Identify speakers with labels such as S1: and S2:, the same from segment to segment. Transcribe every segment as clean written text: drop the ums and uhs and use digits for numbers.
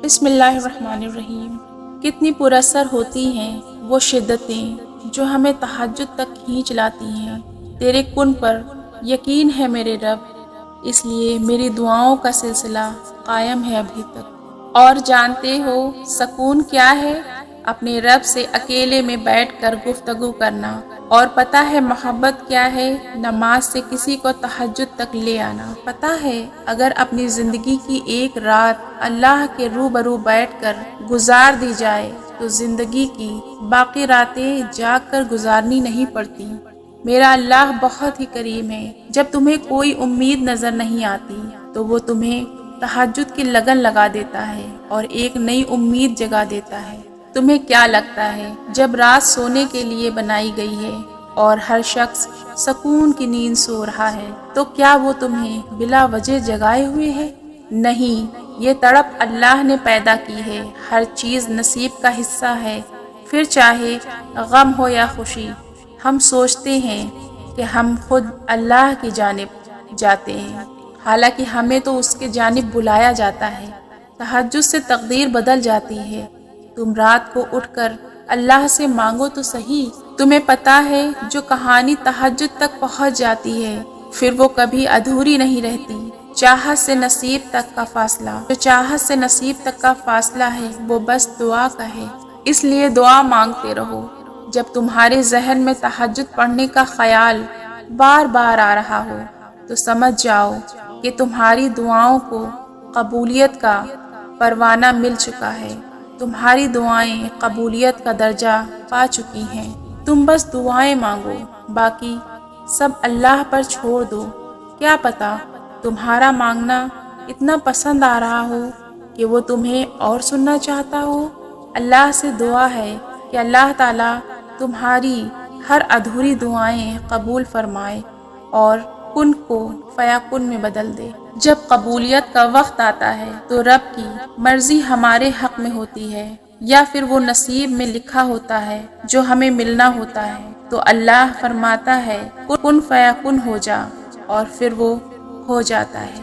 S1: بسم اللہ الرحمن الرحیم۔ کتنی پراثر ہوتی ہیں وہ شدتیں جو ہمیں تہجد تک کھینچ لاتی ہیں۔ تیرے کن پر یقین ہے میرے رب، اس لیے میری دعاؤں کا سلسلہ قائم ہے ابھی تک۔ اور جانتے ہو سکون کیا ہے؟ اپنے رب سے اکیلے میں بیٹھ کر گفتگو کرنا۔ اور پتہ ہے محبت کیا ہے؟ نماز سے کسی کو تہجد تک لے آنا۔ پتہ ہے اگر اپنی زندگی کی ایک رات اللہ کے روبرو بیٹھ کر گزار دی جائے تو زندگی کی باقی راتیں جاگ کر گزارنی نہیں پڑتی۔ میرا اللہ بہت ہی کریم ہے۔ جب تمہیں کوئی امید نظر نہیں آتی تو وہ تمہیں تہجد کی لگن لگا دیتا ہے اور ایک نئی امید جگا دیتا ہے۔ تمہیں کیا لگتا ہے جب رات سونے کے لیے بنائی گئی ہے اور ہر شخص سکون کی نیند سو رہا ہے تو کیا وہ تمہیں بلا وجہ جگائے ہوئے ہے؟ نہیں، یہ تڑپ اللہ نے پیدا کی ہے۔ ہر چیز نصیب کا حصہ ہے، پھر چاہے غم ہو یا خوشی۔ ہم سوچتے ہیں کہ ہم خود اللہ کی جانب جاتے ہیں، حالانکہ ہمیں تو اس کے جانب بلایا جاتا ہے۔ تہجد سے تقدیر بدل جاتی ہے۔ تم رات کو اٹھ کر اللہ سے مانگو تو صحیح۔ تمہیں پتہ ہے جو کہانی تہجد تک پہنچ جاتی ہے پھر وہ کبھی ادھوری نہیں رہتی۔ چاہت سے نصیب تک کا فاصلہ، جو چاہت سے نصیب تک کا فاصلہ ہے وہ بس دعا کا ہے۔ اس لیے دعا مانگتے رہو۔ جب تمہارے ذہن میں تہجد پڑھنے کا خیال بار بار آ رہا ہو تو سمجھ جاؤ کہ تمہاری دعاؤں کو قبولیت کا پروانہ مل چکا ہے۔ تمہاری دعائیں قبولیت کا درجہ پا چکی ہیں۔ تم بس دعائیں مانگو، باقی سب اللہ پر چھوڑ دو۔ کیا پتہ تمہارا مانگنا اتنا پسند آ رہا ہو کہ وہ تمہیں اور سننا چاہتا ہو۔ اللہ سے دعا ہے کہ اللہ تعالیٰ تمہاری ہر ادھوری دعائیں قبول فرمائے اور کن کو فیکن میں بدل دے۔ جب قبولیت کا وقت آتا ہے تو رب کی مرضی ہمارے حق میں ہوتی ہے یا پھر وہ نصیب میں لکھا ہوتا ہے جو ہمیں ملنا ہوتا ہے، تو اللہ فرماتا ہے کن فیکن ہو جا اور پھر وہ ہو جاتا ہے۔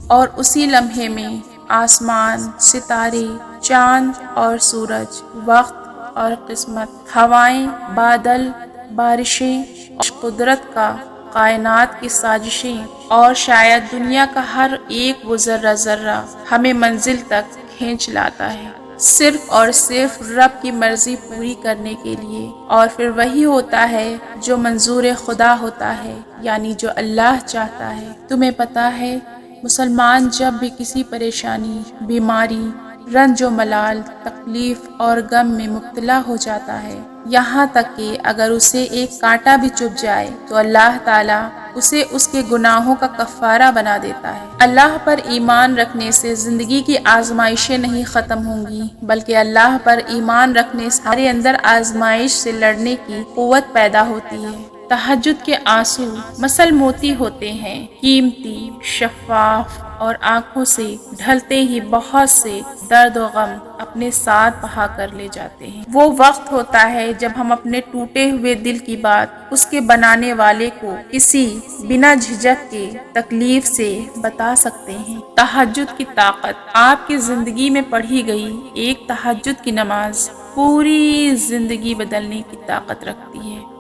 S1: اور اسی لمحے میں آسمان، ستارے، چاند اور سورج، وقت اور قسمت، ہوائیں، بادل، بارشیں اور قدرت کا کائنات کی سازشیں اور شاید دنیا کا ہر ایک وہ ذرہ ذرہ ہمیں منزل تک کھینچ لاتا ہے، صرف اور صرف رب کی مرضی پوری کرنے کے لیے۔ اور پھر وہی ہوتا ہے جو منظور خدا ہوتا ہے، یعنی جو اللہ چاہتا ہے۔ تمہیں پتہ ہے مسلمان جب بھی کسی پریشانی، بیماری، رنج و ملال، تکلیف اور غم میں مبتلا ہو جاتا ہے، یہاں تک کہ اگر اسے ایک کانٹا بھی چبھ جائے تو اللہ تعالیٰ اسے اس کے گناہوں کا کفارہ بنا دیتا ہے۔ اللہ پر ایمان رکھنے سے زندگی کی آزمائشیں نہیں ختم ہوں گی، بلکہ اللہ پر ایمان رکھنے سے ہمارے اندر آزمائش سے لڑنے کی قوت پیدا ہوتی ہے۔ تہجد کے آنسو مثل موتی ہوتے ہیں، قیمتی، شفاف اور آنکھوں سے ڈھلتے ہی بہت سے درد و غم اپنے ساتھ بہا کر لے جاتے ہیں۔ وہ وقت ہوتا ہے جب ہم اپنے ٹوٹے ہوئے دل کی بات اس کے بنانے والے کو کسی بنا جھجک کے تکلیف سے بتا سکتے ہیں۔ تہجد کی طاقت۔ آپ کی زندگی میں پڑھی گئی ایک تہجد کی نماز پوری زندگی بدلنے کی طاقت رکھتی ہے۔